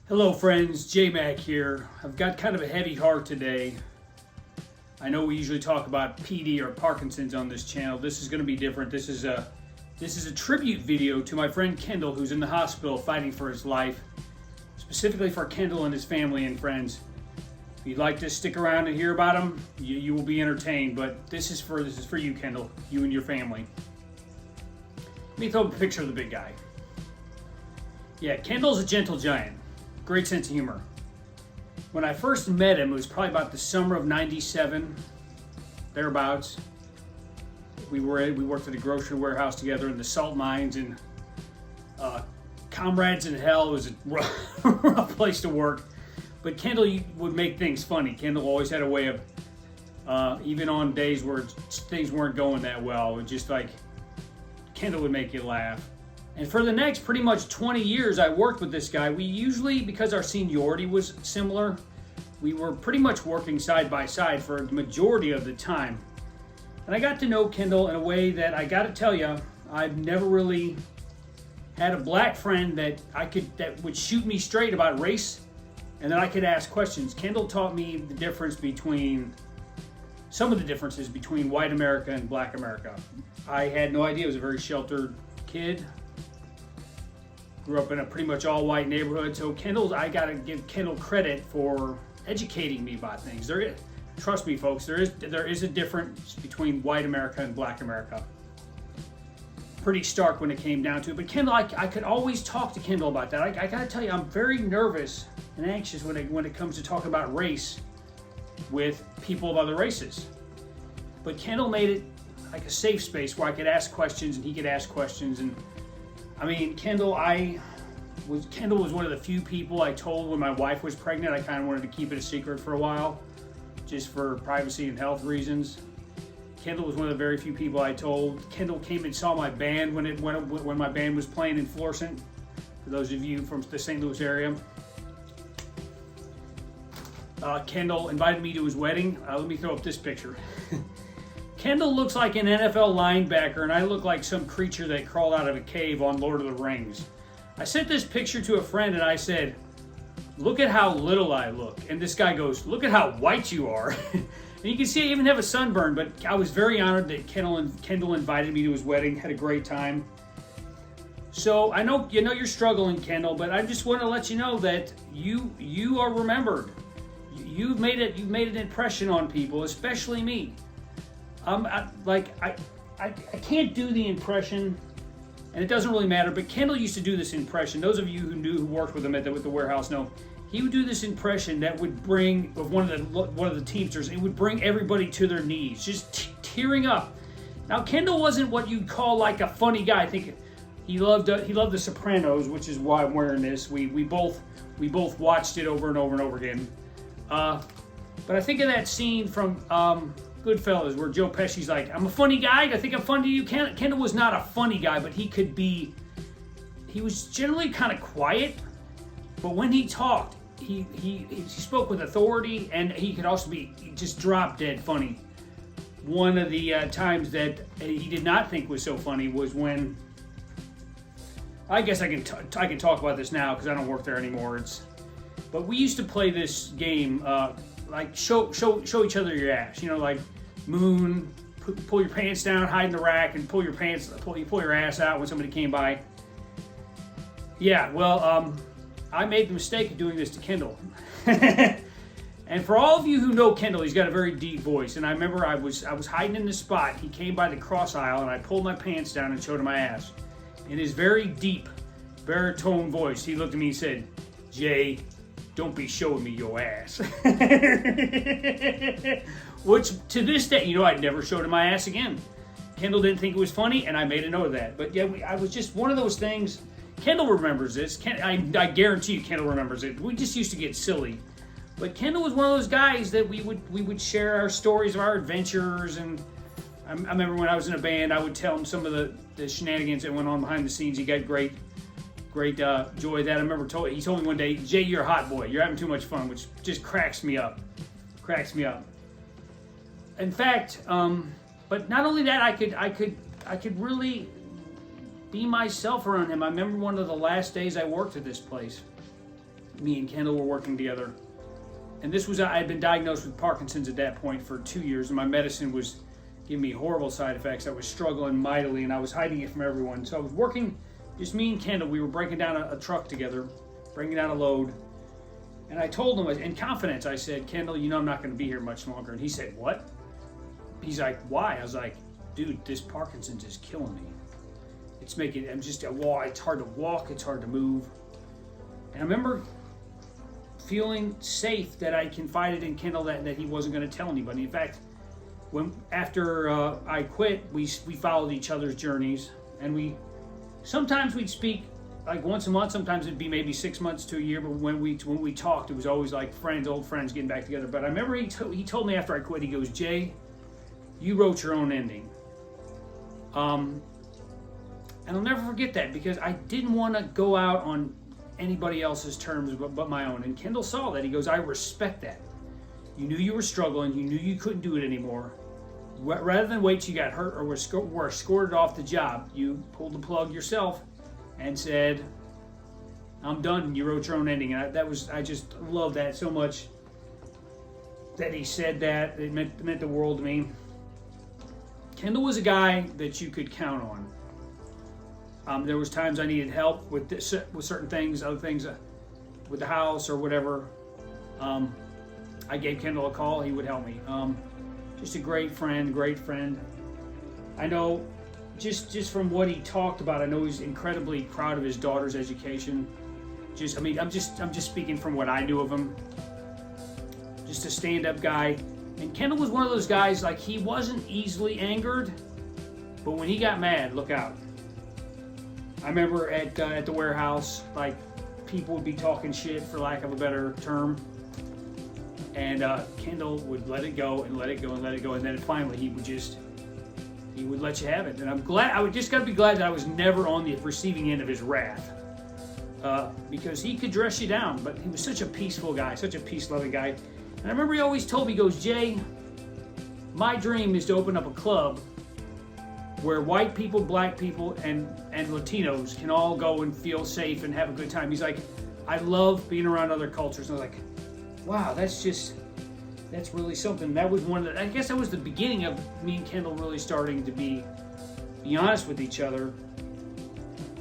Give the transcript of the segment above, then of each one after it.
Hello friends, J-Mac here. I've got kind of a heavy heart today. I know we usually talk about PD or Parkinson's on this channel. This is going to be different. This is a tribute video to my friend Kendall, who's in the hospital fighting for his life. Specifically for Kendall and his family and friends. If you'd like to stick around and hear about him, you will be entertained. But this is for you, Kendall, you and your family. Let me throw up a picture of the big guy. Yeah, Kendall's a gentle giant. Great sense of humor. When I first met him, it was probably about the summer of '97, thereabouts. We worked at a grocery warehouse together in the salt mines, and comrades in hell. It was a rough place to work. But Kendall would make things funny. Kendall always had a way of, even on days where things weren't going that well, it was just like Kendall would make you laugh. And for the next pretty much 20 years I worked with this guy. We usually, because our seniority was similar, we were pretty much working side by side for the majority of the time. And I got to know Kendall in a way that I got to tell you, I've never really had a black friend that would shoot me straight about race and that I could ask questions. Kendall taught me the difference between, some of the differences between white America and black America. I had no idea. I was a very sheltered kid. Grew up in a pretty much all-white neighborhood, so I gotta give Kendall credit for educating me about things. Trust me, folks, there is a difference between white America and black America. Pretty stark when it came down to it. But Kendall, I could always talk to Kendall about that. I gotta tell you, I'm very nervous and anxious when it comes to talking about race with people of other races. But Kendall made it like a safe space where I could ask questions and he could ask questions. And I mean, Kendall was one of the few people I told when my wife was pregnant. I kind of wanted to keep it a secret for a while, just for privacy and health reasons. Kendall was one of the very few people I told. Kendall came and saw my band when my band was playing in Florissant. For those of you from the St. Louis area, Kendall invited me to his wedding. Let me throw up this picture. Kendall looks like an NFL linebacker, and I look like some creature that crawled out of a cave on Lord of the Rings. I sent this picture to a friend, and I said, "Look at how little I look." And this guy goes, "Look at how white you are." And you can see I even have a sunburn, but I was very honored that Kendall invited me to his wedding. Had a great time. So I know you're struggling, Kendall, but I just want to let you know that you are remembered. You've made an impression on people, especially me. I can't do the impression, and it doesn't really matter, but Kendall used to do this impression. Those of you who worked with him at the warehouse know he would do this impression that would bring, of one of the Teamsters, it would bring everybody to their knees, just tearing up. Now, Kendall wasn't what you'd call like a funny guy. I think he loved The Sopranos, which is why I'm wearing this. We both watched it over and over and over again. But I think of that scene from Goodfellas, where Joe Pesci's like, "I'm a funny guy. I think I'm funny to you." Kendall was not a funny guy, but he was generally kind of quiet. But when he talked, he spoke with authority, and he could also be just drop dead funny. One of the times that he did not think was so funny was when, I guess I can talk about this now because I don't work there anymore. But we used to play this game, like show each other your ass. You know, like moon, pull your pants down, hide in the rack, and pull your ass out when somebody came by. Yeah, well, I made the mistake of doing this to Kendall. And for all of you who know Kendall, he's got a very deep voice. And I remember I was hiding in this spot. He came by the cross aisle, and I pulled my pants down and showed him my ass. In his very deep baritone voice, he looked at me and said, "Jay, don't be showing me your ass." Which, to this day, I'd never showed him my ass again. Kendall didn't think it was funny, and I made a note of that. But yeah, I was just one of those things. Kendall remembers this. I guarantee you Kendall remembers it. We just used to get silly. But Kendall was one of those guys that we would share our stories of our adventures. And I remember when I was in a band, I would tell him some of the shenanigans that went on behind the scenes. He got great joy of that. I remember he told me one day, "Jay, you're a hot boy. You're having too much fun," which just cracks me up. In fact, but not only that, I could really be myself around him. I remember one of the last days I worked at this place. me and Kendall were working together. And this was, I had been diagnosed with Parkinson's at that point for 2 years, and my medicine was giving me horrible side effects. I was struggling mightily, and I was hiding it from everyone. So I was working, just me and Kendall. We were breaking down a truck together, bringing down a load. And I told him, in confidence, I said, Kendall, you know I'm not going to be here much longer. And he said, what? He's like, why? I was like, dude, this Parkinson's is killing me. It's making, it's hard to walk, it's hard to move. And I remember feeling safe that I confided in Kendall that he wasn't going to tell anybody. In fact, after I quit, we followed each other's journeys, and sometimes we'd speak like once a month. Sometimes it'd be maybe 6 months to a year. But when we talked, it was always like old friends getting back together. But I remember he told me after I quit, he goes, Jay, you wrote your own ending. And I'll never forget that, because I didn't want to go out on anybody else's terms but my own. And Kendall saw that. He goes, I respect that. You knew you were struggling. You knew you couldn't do it anymore. Rather than wait till you got hurt or were escorted off the job, you pulled the plug yourself and said, I'm done. You wrote your own ending. And I just love that so much that he said that. It meant the world to me. Kendall was a guy that you could count on. There was times I needed help with certain things, other things with the house or whatever. I gave Kendall a call. He would help me. Just a great friend. I know, just from what he talked about, I know he's incredibly proud of his daughter's education. I'm just speaking from what I knew of him. Just a stand-up guy. And Kendall was one of those guys, like, he wasn't easily angered, but when he got mad, look out. I remember at the warehouse, like, people would be talking shit, for lack of a better term, and Kendall would let it go and let it go and let it go, and then finally he would let you have it. And I would just gotta be glad that I was never on the receiving end of his wrath, because he could dress you down, but he was such a peaceful guy, such a peace-loving guy. And I remember he always told me, he goes, Jay, my dream is to open up a club where white people, black people, and Latinos can all go and feel safe and have a good time. He's like, I love being around other cultures. And I was like, wow, that's really something. That was I guess that was the beginning of me and Kendall really starting to be honest with each other.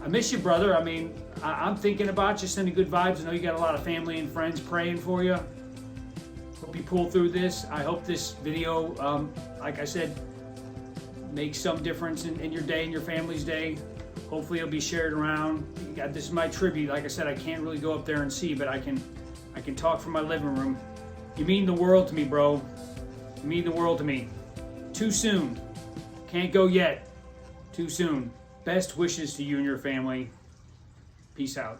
I miss you, brother. I mean, I'm thinking about you, sending good vibes. I know you got a lot of family and friends praying for you. Hope you pull through this. I hope this video, like I said, makes some difference in your day and your family's day. Hopefully it'll be shared around. This is my tribute. Like I said, I can't really go up there and see, but I can talk from my living room. You mean the world to me, bro. You mean the world to me. Too soon. Can't go yet. Too soon. Best wishes to you and your family. Peace out.